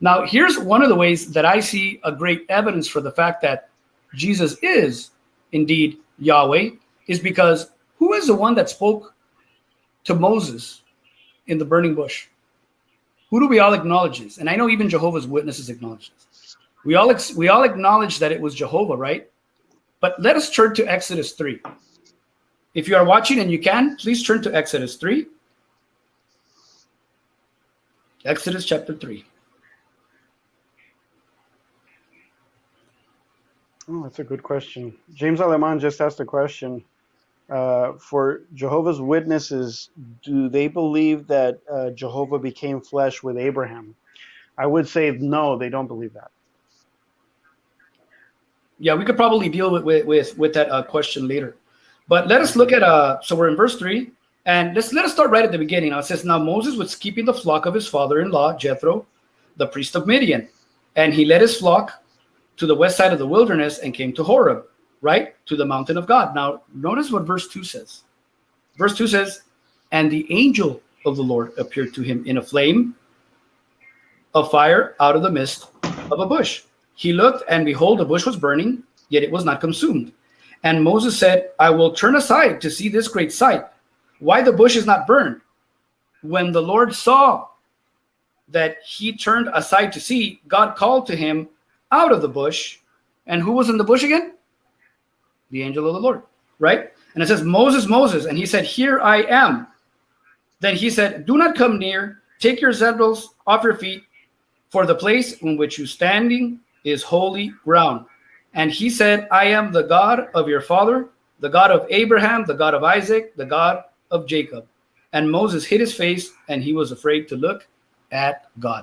Now, here's one of the ways that I see a great evidence for the fact that Jesus is indeed Yahweh is because who is the one that spoke to Moses in the burning bush? Who do we all acknowledge is? And I know even Jehovah's Witnesses acknowledge this. We all acknowledge that it was Jehovah, right? But let us turn to Exodus 3. If you are watching and you can, please turn to Exodus 3. Exodus chapter 3. Oh, that's a good question. James Aleman just asked a question. For Jehovah's Witnesses, do they believe that Jehovah became flesh with Abraham? I would say no, they don't believe that. Yeah, we could probably deal with that question later. But let us look at, so we're in verse 3, and let us start right at the beginning. Now it says, now Moses was keeping the flock of his father-in-law, Jethro, the priest of Midian, and he led his flock to the west side of the wilderness and came to Horeb, right, to the mountain of God. Now, notice what verse 2 says. Verse 2 says, and the angel of the Lord appeared to him in a flame of fire out of the midst of a bush. He looked, and behold, the bush was burning, yet it was not consumed. And Moses said, I will turn aside to see this great sight, why the bush is not burned. When the Lord saw that he turned aside to see, God called to him out of the bush. And who was in the bush again? The angel of the Lord, right? And it says, Moses, Moses. And he said, here I am. Then he said, do not come near. Take your sandals off your feet, for the place in which you're standing is holy ground. And he said, I am the God of your father, the God of Abraham, the God of Isaac, the God of Jacob. And Moses hid his face, and he was afraid to look at God.